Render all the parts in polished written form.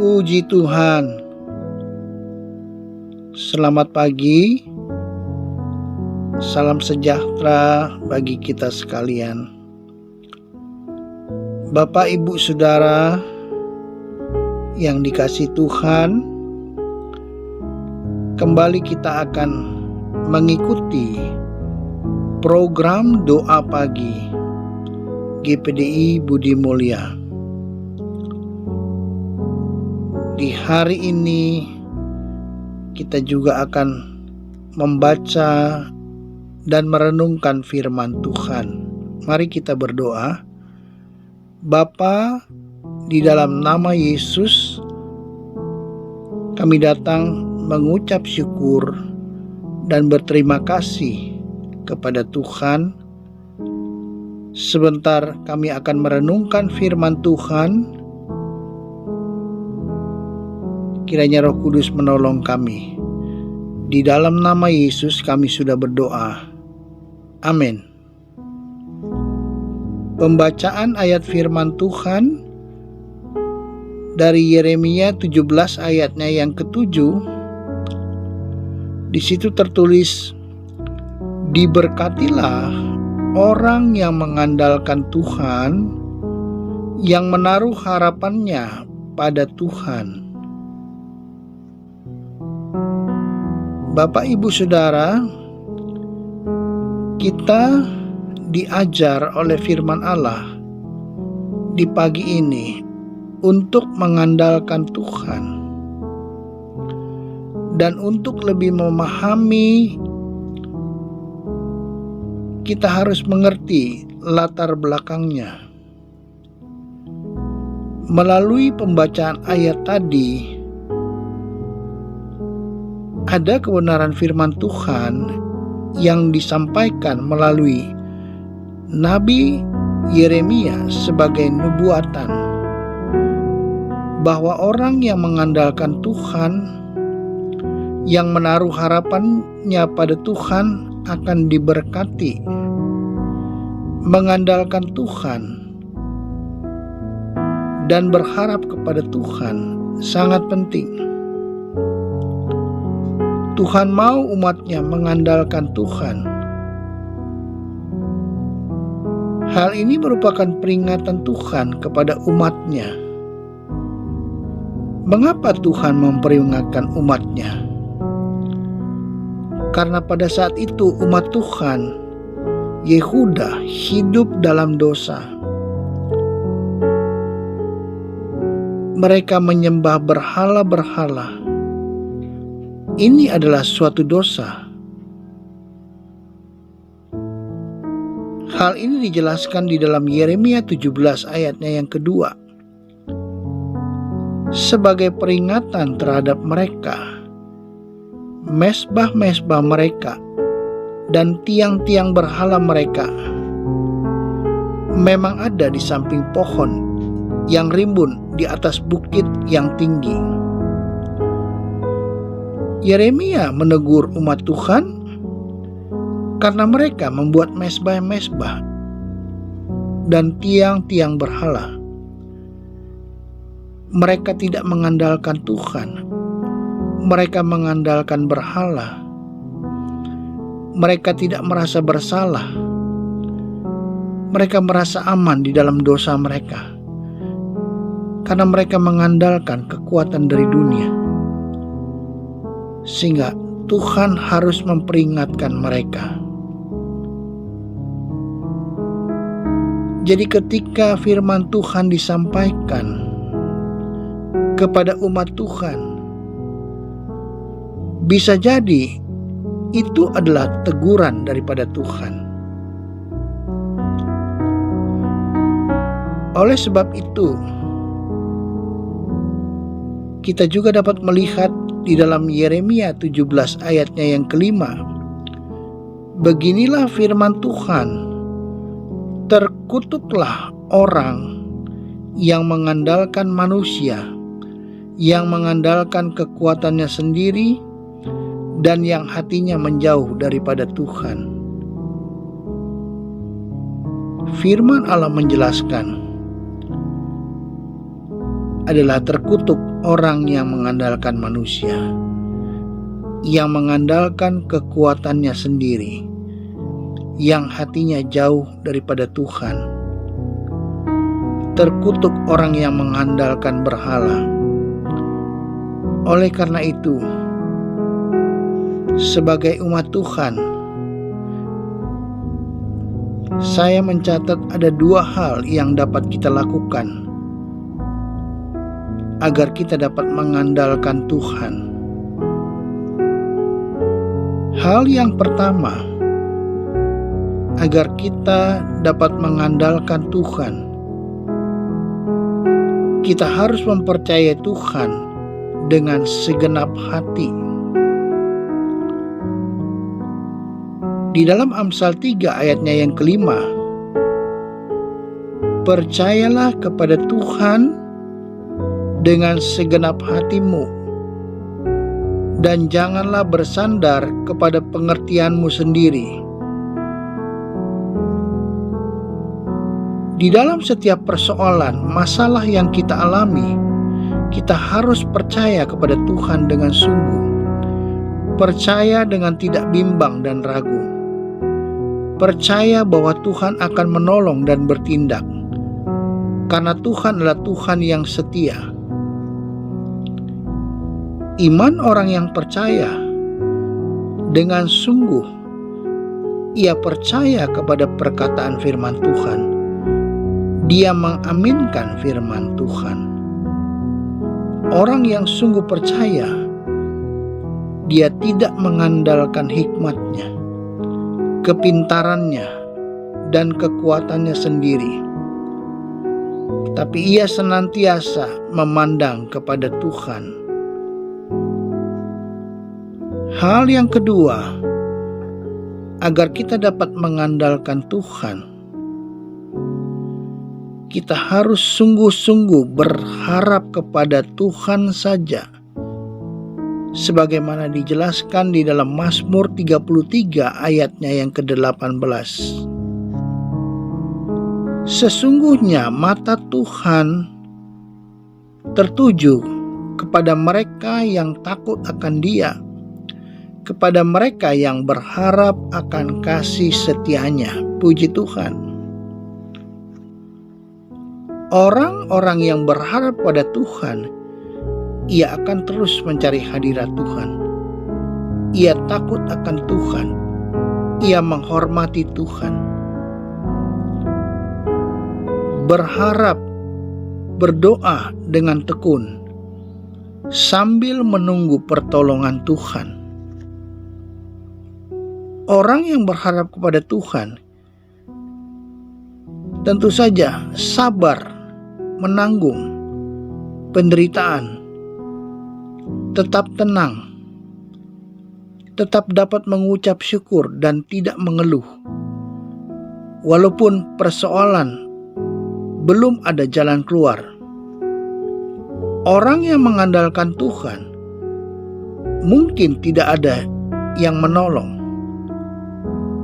Puji Tuhan. Selamat pagi. Salam sejahtera bagi kita sekalian. Bapak, Ibu, Saudara yang dikasihi Tuhan, kembali kita akan mengikuti program doa pagi GPDI Budi Mulia. Di hari ini kita juga akan membaca dan merenungkan firman Tuhan. Mari kita berdoa. Bapa, di dalam nama Yesus kami datang mengucap syukur dan berterima kasih kepada Tuhan. Sebentar kami akan merenungkan firman Tuhan. Kiranya Roh Kudus menolong kami. Di dalam nama Yesus kami sudah berdoa. Amin. Pembacaan ayat firman Tuhan dari Yeremia 17 ayatnya yang ke-7. Di situ tertulis, "Diberkatilah orang yang mengandalkan Tuhan, yang menaruh harapannya pada Tuhan." Bapak, Ibu, Saudara, kita diajar oleh firman Allah di pagi ini untuk mengandalkan Tuhan. Dan untuk lebih memahami, kita harus mengerti latar belakangnya. Melalui pembacaan ayat tadi, ada kebenaran firman Tuhan yang disampaikan melalui Nabi Yeremia sebagai nubuatan, bahwa orang yang mengandalkan Tuhan, yang menaruh harapannya pada Tuhan akan diberkati. Mengandalkan Tuhan dan berharap kepada Tuhan sangat penting. Tuhan mau umatnya mengandalkan Tuhan. Hal ini merupakan peringatan Tuhan kepada umatnya. Mengapa Tuhan memperingatkan umatnya? Karena pada saat itu umat Tuhan, Yehuda, hidup dalam dosa. Mereka menyembah berhala-berhala. Ini adalah suatu dosa. Hal ini dijelaskan di dalam Yeremia 17 ayatnya yang kedua. Sebagai peringatan terhadap mereka, mesbah-mesbah mereka dan tiang-tiang berhala mereka memang ada di samping pohon yang rimbun di atas bukit yang tinggi. Yeremia menegur umat Tuhan karena mereka membuat mesbah-mesbah dan tiang-tiang berhala. Mereka tidak mengandalkan Tuhan. Mereka mengandalkan berhala. Mereka tidak merasa bersalah. Mereka merasa aman di dalam dosa mereka karena mereka mengandalkan kekuatan dari dunia. Sehingga Tuhan harus memperingatkan mereka. Jadi ketika firman Tuhan disampaikan kepada umat Tuhan, bisa jadi itu adalah teguran daripada Tuhan. Oleh sebab itu, kita juga dapat melihat di dalam Yeremia 17 ayatnya yang kelima. Beginilah firman Tuhan, terkutuklah orang yang mengandalkan manusia, yang mengandalkan kekuatannya sendiri, dan yang hatinya menjauh daripada Tuhan. Firman Allah menjelaskan, adalah terkutuk orang yang mengandalkan manusia, yang mengandalkan kekuatannya sendiri, yang hatinya jauh daripada Tuhan. Terkutuk orang yang mengandalkan berhala. Oleh karena itu, sebagai umat Tuhan, saya mencatat ada 2 hal yang dapat kita lakukan agar kita dapat mengandalkan Tuhan. Hal yang pertama, agar kita dapat mengandalkan Tuhan, kita harus mempercayai Tuhan dengan segenap hati. Di dalam Amsal 3 ayatnya yang kelima, percayalah kepada Tuhan dengan segenap hatimu, dan janganlah bersandar kepada pengertianmu sendiri. Di dalam setiap persoalan, masalah yang kita alami, kita harus percaya kepada Tuhan dengan sungguh. Percaya dengan tidak bimbang dan ragu. Percaya bahwa Tuhan akan menolong dan bertindak, karena Tuhan adalah Tuhan yang setia. Iman orang yang percaya dengan sungguh, ia percaya kepada perkataan firman Tuhan. Dia mengaminkan firman Tuhan. Orang yang sungguh percaya, dia tidak mengandalkan hikmatnya, kepintarannya, dan kekuatannya sendiri, tapi ia senantiasa memandang kepada Tuhan. Hal yang kedua, agar kita dapat mengandalkan Tuhan, kita harus sungguh-sungguh berharap kepada Tuhan saja, sebagaimana dijelaskan di dalam Mazmur 33 ayatnya yang ke-18. Sesungguhnya mata Tuhan tertuju kepada mereka yang takut akan Dia, kepada mereka yang berharap akan kasih setianya. Puji Tuhan. Orang-orang yang berharap pada Tuhan, ia akan terus mencari hadirat Tuhan. Ia takut akan Tuhan. Ia menghormati Tuhan. Berharap, berdoa dengan tekun, sambil menunggu pertolongan Tuhan. Orang yang berharap kepada Tuhan tentu saja sabar menanggung penderitaan, tetap tenang, tetap dapat mengucap syukur dan tidak mengeluh. Walaupun persoalan belum ada jalan keluar. Orang yang mengandalkan Tuhan mungkin tidak ada yang menolong,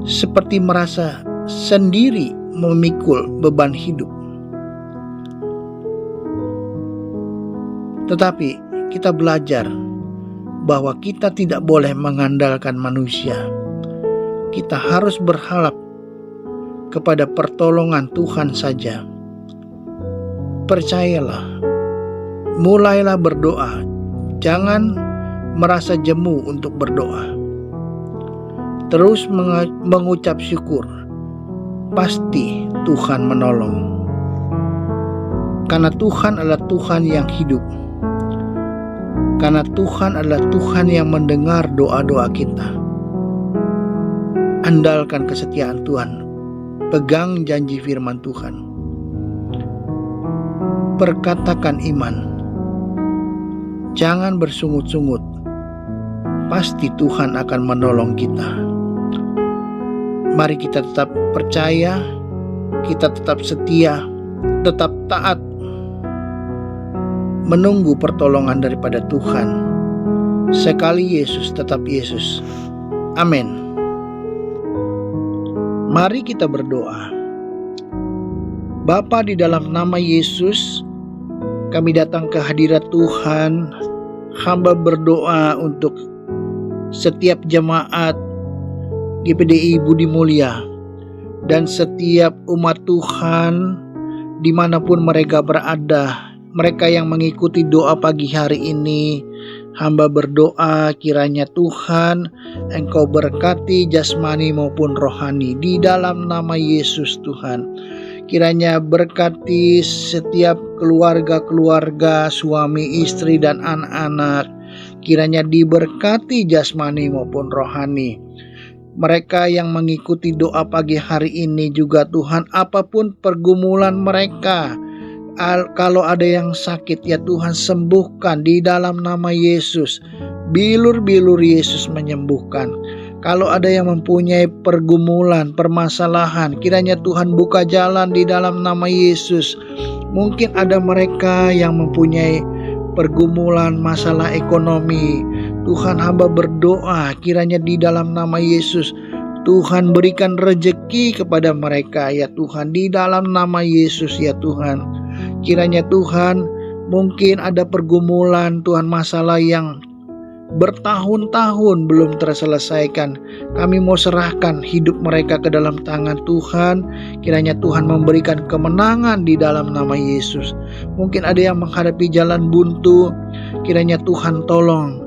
seperti merasa sendiri memikul beban hidup. Tetapi kita belajar bahwa kita tidak boleh mengandalkan manusia. Kita harus berharap kepada pertolongan Tuhan saja. Percayalah, mulailah berdoa. Jangan merasa jemu untuk berdoa. Terus mengucap syukur. Pasti Tuhan menolong. Karena Tuhan adalah Tuhan yang hidup. Karena Tuhan adalah Tuhan yang mendengar doa-doa kita. Andalkan kesetiaan Tuhan. Pegang janji firman Tuhan. Perkatakan iman. Jangan bersungut-sungut. Pasti Tuhan akan menolong kita. Mari kita tetap percaya, kita tetap setia, tetap taat, menunggu pertolongan daripada Tuhan. Sekali Yesus, tetap Yesus. Amin. Mari kita berdoa. Bapa, di dalam nama Yesus, kami datang ke hadirat Tuhan. Hamba berdoa untuk setiap jemaat GPDI Budi Mulia dan setiap umat Tuhan dimanapun mereka berada, mereka yang mengikuti doa pagi hari ini. Hamba berdoa kiranya Tuhan Engkau berkati jasmani maupun rohani di dalam nama Yesus Tuhan. Kiranya berkati setiap keluarga-keluarga, suami, istri, dan anak-anak. Kiranya diberkati jasmani maupun rohani. Mereka yang mengikuti doa pagi hari ini juga Tuhan, apapun pergumulan mereka, kalau ada yang sakit ya Tuhan sembuhkan di dalam nama Yesus. Bilur-bilur Yesus menyembuhkan. Kalau ada yang mempunyai pergumulan, permasalahan, kiranya Tuhan buka jalan di dalam nama Yesus. Mungkin ada mereka yang mempunyai pergumulan masalah ekonomi. Tuhan, hamba berdoa kiranya di dalam nama Yesus Tuhan berikan rejeki kepada mereka ya Tuhan, di dalam nama Yesus ya Tuhan. Kiranya Tuhan, mungkin ada pergumulan Tuhan, masalah yang bertahun-tahun belum terselesaikan. Kami mau serahkan hidup mereka ke dalam tangan Tuhan. Kiranya Tuhan memberikan kemenangan di dalam nama Yesus. Mungkin ada yang menghadapi jalan buntu, kiranya Tuhan tolong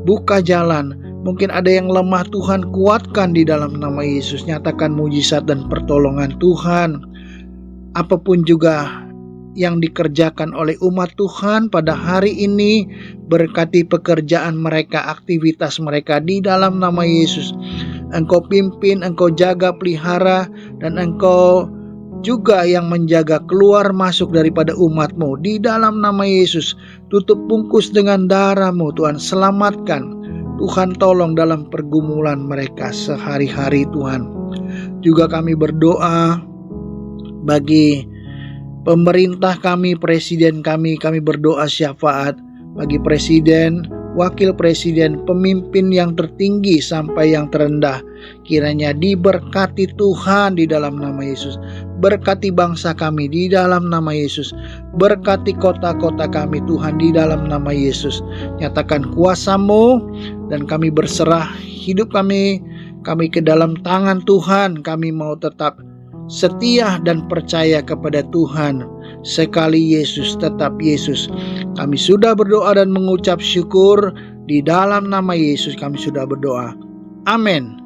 buka jalan. Mungkin ada yang lemah, Tuhan kuatkan di dalam nama Yesus. Nyatakan mujizat dan pertolongan Tuhan. Apapun juga yang dikerjakan oleh umat Tuhan pada hari ini, berkati pekerjaan mereka, aktivitas mereka di dalam nama Yesus. Engkau pimpin, Engkau jaga, pelihara, dan Engkau juga yang menjaga keluar masuk daripada umat-Mu di dalam nama Yesus. Tutup bungkus dengan darah-Mu Tuhan, selamatkan Tuhan, tolong dalam pergumulan mereka sehari-hari Tuhan. Juga kami berdoa bagi pemerintah kami, presiden kami berdoa syafaat bagi presiden, wakil presiden, pemimpin yang tertinggi sampai yang terendah. Kiranya diberkati Tuhan di dalam nama Yesus. Berkati bangsa kami di dalam nama Yesus. Berkati kota-kota kami Tuhan di dalam nama Yesus. Nyatakan kuasa-Mu dan kami berserah hidup kami ke dalam tangan Tuhan. Kami mau tetap setia dan percaya kepada Tuhan. Sekali Yesus, tetap Yesus. Kami sudah berdoa dan mengucap syukur di dalam nama Yesus kami sudah berdoa. Amin.